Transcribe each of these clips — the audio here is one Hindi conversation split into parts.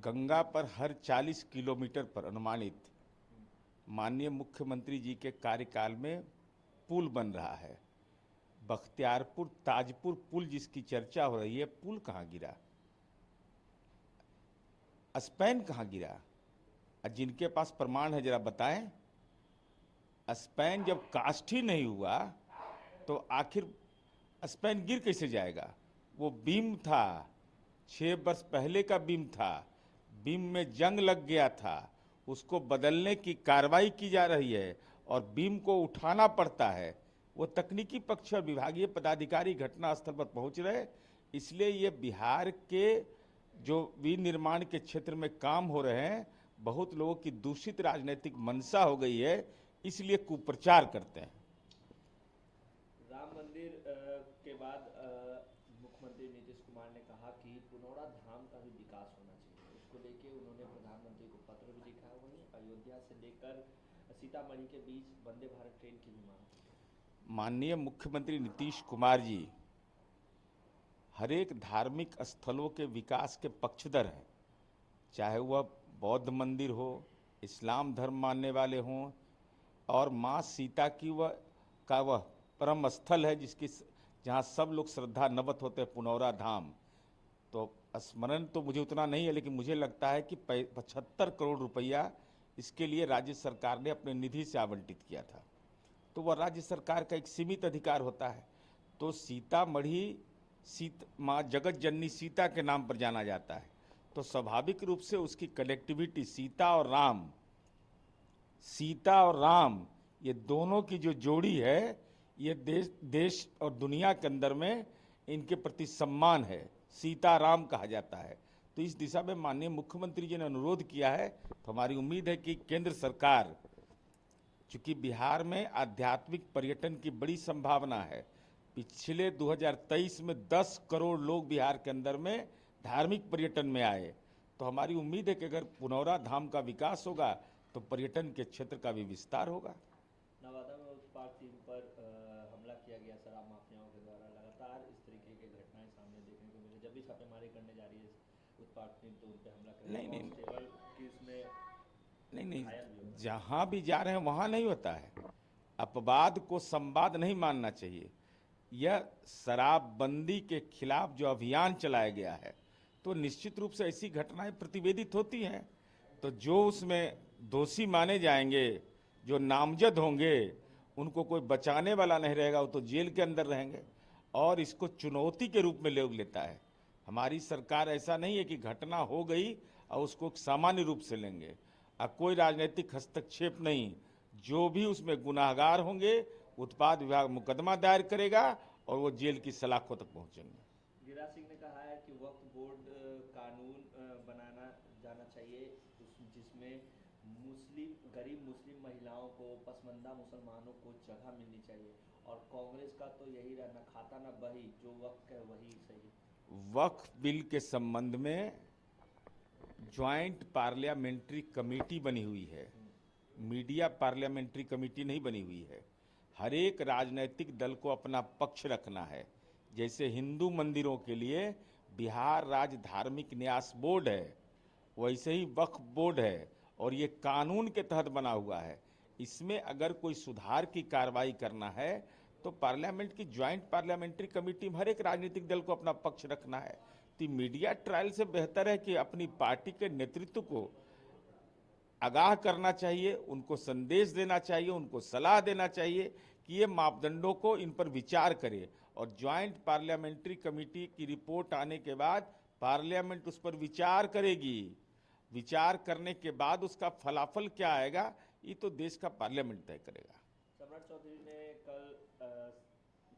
गंगा पर हर 40 किलोमीटर पर अनुमानित माननीय मुख्यमंत्री जी के कार्यकाल में पुल बन रहा है। बख्तियारपुर ताजपुर पुल जिसकी चर्चा हो रही है, पुल कहाँ गिरा, स्पैन कहाँ गिरा? जिनके पास प्रमाण है जरा बताएं। स्पैन जब कास्ट ही नहीं हुआ तो आखिर स्पैन गिर कैसे जाएगा? वो बीम था, 6 वर्ष पहले का बीम था, बीम में जंग लग गया था, उसको बदलने की कार्रवाई की जा रही है और बीम को उठाना पड़ता है। वो तकनीकी पक्ष और विभागीय पदाधिकारी घटनास्थल पर पहुंच रहे, इसलिए ये बिहार के जो विनिर्माण के क्षेत्र में काम हो रहे हैं, बहुत लोगों की दूषित राजनीतिक मंशा हो गई है, इसलिए कुप्रचार करते हैं। राम मंदिर के बाद मुख्यमंत्री नीतीश कुमार ने कहा कि पुनौरा धाम का भी विकास होना चाहिए। उसको लेके उन्होंने प्रधानमंत्री को पत्र भी लिखा है। वहीं अयोध्या से लेकर सीतामढ़ी के बीच वंदे भारत ट्रेन की भी मांग की। माननीय मुख्यमंत्री नीतीश कुमार जी हर एक धार्मिक स्थलों के विकास के पक्षधर हैं, चाहे वह बौद्ध मंदिर हो, इस्लाम धर्म मानने वाले हों, और माँ सीता की वह परम स्थल है जिसकी जहाँ सब लोग श्रद्धा नवत होते हैं, पुनौरा धाम। तो स्मरण तो मुझे उतना नहीं है, लेकिन मुझे लगता है कि 75 करोड़ रुपया इसके लिए राज्य सरकार ने अपने निधि से आवंटित किया था। तो वह राज्य सरकार का एक सीमित अधिकार होता है। तो सीतामढ़ी माँ जगत जननी सीता के नाम पर जाना जाता है, तो स्वाभाविक रूप से उसकी कनेक्टिविटी सीता और राम ये दोनों की जो जोड़ी है, ये देश और दुनिया के अंदर में इनके प्रति सम्मान है, सीता राम कहा जाता है। तो इस दिशा में माननीय मुख्यमंत्री जी ने अनुरोध किया है, तो हमारी उम्मीद है कि केंद्र सरकार, चूंकि बिहार में आध्यात्मिक पर्यटन की बड़ी संभावना है, पिछले 2023 में 10 करोड़ लोग बिहार के अंदर में धार्मिक पर्यटन में आए, तो हमारी उम्मीद है कि अगर पुनौरा धाम का विकास होगा तो पर्यटन के क्षेत्र का भी विस्तार होगा। नवादा में उत्पाद टीम पर हमला किया गया शराब माफियाओं के द्वारा। लगातार इस तरीके की घटनाएं सामने देखने को मिले। जब भी छापेमारी करने जा रही है उत्पाद टीम तो उन पर हमला कर रही है। नहीं, जहां भी जा रहे हैं वहां नहीं होता है। अपवाद को संवाद नहीं मानना चाहिए। यह शराबबंदी के खिलाफ जो अभियान चलाया गया है, तो निश्चित रूप से ऐसी घटनाएं प्रतिवेदित होती हैं। तो जो उसमें दोषी माने जाएंगे, जो नामजद होंगे, उनको कोई बचाने वाला नहीं रहेगा, वो तो जेल के अंदर रहेंगे। और इसको चुनौती के रूप में लोग लेता है। हमारी सरकार ऐसा नहीं है कि घटना हो गई और उसको सामान्य रूप से लेंगे। अब कोई राजनीतिक हस्तक्षेप नहीं, जो भी उसमें गुनाहगार होंगे उत्पाद विभाग मुकदमा दायर करेगा और वो जेल की सलाखों तक पहुंचेंगे। गिरिराज सिंह ने कहा है कि वक्फ बोर्ड कानून बनाना जाना चाहिए जिसमें गरीब मुस्लिम महिलाओं को, पसमानदा मुसलमानों को जगह मिलनी चाहिए। और कांग्रेस का तो यही रहना, खाता ना बही, जो वक्फ है वही सही। वक्फ बिल के संबंध में ज्वाइंट पार्लियामेंट्री कमेटी बनी हुई है, मीडिया पार्लियामेंट्री कमेटी नहीं बनी हुई है। हर एक राजनीतिक दल को अपना पक्ष रखना है। जैसे हिंदू मंदिरों के लिए बिहार राज्य धार्मिक न्यास बोर्ड है, वैसे ही वक्फ बोर्ड है और ये कानून के तहत बना हुआ है। इसमें अगर कोई सुधार की कार्रवाई करना है तो पार्लियामेंट की ज्वाइंट पार्लियामेंट्री कमेटी में हर एक राजनीतिक दल को अपना पक्ष रखना है। तो मीडिया ट्रायल से बेहतर है कि अपनी पार्टी के नेतृत्व को आगाह करना चाहिए, उनको संदेश देना चाहिए, उनको सलाह देना चाहिए कि ये मापदंडों को इन पर विचार करे। और ज्वाइंट पार्लियामेंट्री कमेटी की रिपोर्ट आने के बाद पार्लियामेंट उस पर विचार करेगी। विचार करने के बाद उसका फलाफल क्या आएगा, ये तो देश का पार्लियामेंट तय करेगा। सम्राट चौधरी ने कल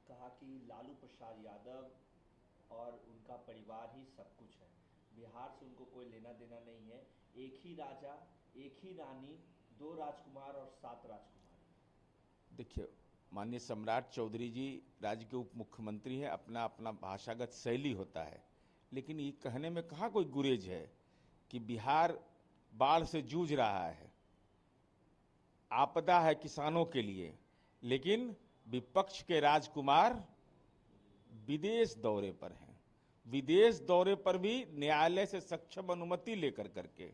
कहा कि लालू प्रसाद यादव और उनका परिवार ही सब कुछ है, बिहार से उनको कोई लेना देना नहीं है। एक ही राजा, एक ही रानी, 2 राजकुमार और 7 राजकुमार। देखिए, माननीय सम्राट चौधरी जी राज्य के उप मुख्यमंत्री हैं, अपना अपना भाषागत शैली होता है, लेकिन ये कहने में कहाँ कोई गुरेज है कि बिहार बाढ़ से जूझ रहा है, आपदा है किसानों के लिए, लेकिन विपक्ष के राजकुमार विदेश दौरे पर हैं। विदेश दौरे पर भी न्यायालय से सक्षम अनुमति लेकर करके,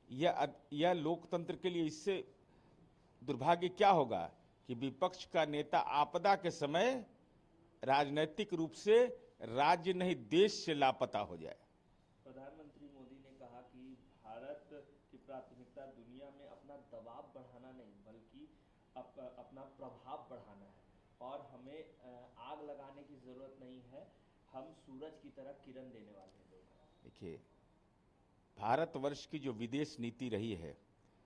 यह लोकतंत्र के लिए इससे दुर्भाग्य क्या होगा कि विपक्ष का नेता आपदा के समय राजनीतिक रूप से राज्य नहीं देश से लापता हो जाए। प्रधानमंत्री मोदी ने कहा कि भारत की प्राथमिकता दुनिया में अपना दबाव बढ़ाना नहीं बल्कि अपना प्रभाव बढ़ाना है और हमें आग लगाने की जरूरत नहीं है, हम सूरज की तरह किरण देने वाले लोग हैं। देखिए, भारतवर्ष की जो विदेश नीति रही है,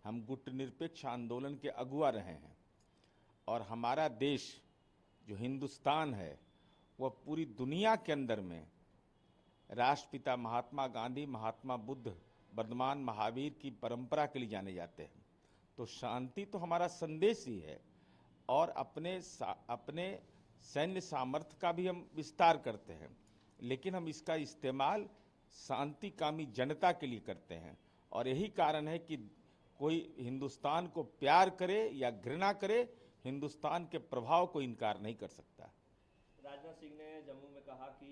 हम गुटनिरपेक्ष आंदोलन के अगुआ रहे हैं और हमारा देश जो हिंदुस्तान है वह पूरी दुनिया के अंदर में राष्ट्रपिता महात्मा गांधी, महात्मा बुद्ध, वर्धमान महावीर की परंपरा के लिए जाने जाते हैं। तो शांति तो हमारा संदेश ही है और अपने सैन्य सामर्थ्य का भी हम विस्तार करते हैं, लेकिन हम इसका इस्तेमाल शांतिकामी जनता के लिए करते हैं। और यही कारण है कि कोई हिंदुस्तान को प्यार करे या घृणा करे, हिंदुस्तान के प्रभाव को इनकार नहीं कर सकता। राजनाथ सिंह ने जम्मू में कहा कि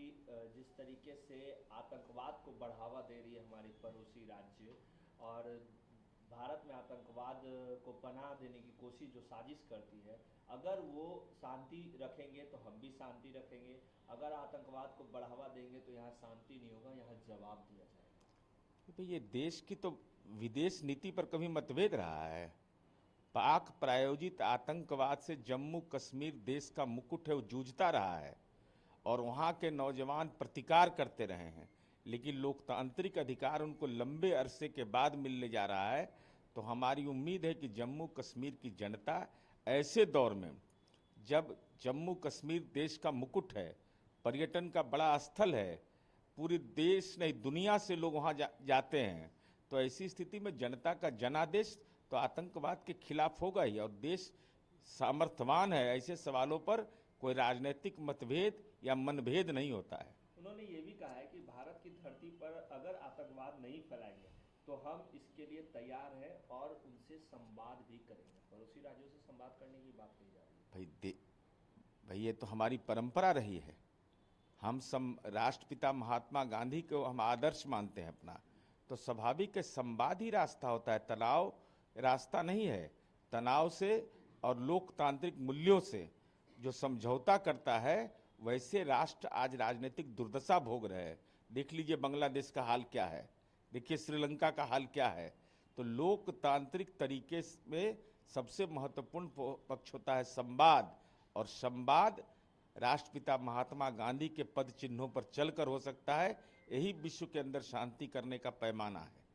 जिस तरीके से आतंकवाद को बढ़ावा दे रही है हमारी पड़ोसी राज्य और भारत में आतंकवाद को पनाह देने की कोशिश जो साजिश करती है, अगर वो शांति रखेंगे तो हम भी शांति रखेंगे, अगर आतंकवाद को बढ़ावा देंगे तो यहाँ शांति नहीं होगा, यहाँ जवाब दिया जाएगा। तो ये देश की तो विदेश नीति पर कभी मतभेद रहा है। पाक प्रायोजित आतंकवाद से जम्मू कश्मीर देश का मुकुट है, वो जूझता रहा है और वहाँ के नौजवान प्रतिकार करते रहे हैं, लेकिन लोकतांत्रिक अधिकार उनको लंबे अरसे के बाद मिलने जा रहा है। तो हमारी उम्मीद है कि जम्मू कश्मीर की जनता ऐसे दौर में, जब जम्मू कश्मीर देश का मुकुट है, पर्यटन का बड़ा स्थल है, पूरे देश नहीं दुनिया से लोग वहाँ जाते हैं, तो ऐसी स्थिति में जनता का जनादेश तो आतंकवाद के खिलाफ होगा ही और देश सामर्थ्यवान है। ऐसे सवालों पर कोई राजनीतिक मतभेद या मनभेद नहीं होता है। उन्होंने ये भी कहा है कि भारत की धरती पर अगर आतंकवाद नहीं फैलाएंगे तो हम इसके लिए तैयार हैं और उनसे संवाद भी करेंगे। पड़ोसी राज्यों से संवाद करने की बात कही जा रही है। भाई ये तो हमारी परंपरा रही है। हम राष्ट्रपिता महात्मा गांधी को हम आदर्श मानते हैं अपना, तो स्वाभाविक है संवाद ही रास्ता होता है, तनाव रास्ता नहीं है। तनाव से और लोकतांत्रिक मूल्यों से जो समझौता करता है, वैसे राष्ट्र आज राजनीतिक दुर्दशा भोग रहे हैं। देख लीजिए बांग्लादेश का हाल क्या है, देखिए श्रीलंका का हाल क्या है। तो लोकतांत्रिक तरीके में सबसे महत्वपूर्ण पक्ष होता है संवाद, और संवाद राष्ट्रपिता महात्मा गांधी के पद चिन्हों पर चलकर हो सकता है। यही विश्व के अंदर शांति करने का पैमाना है।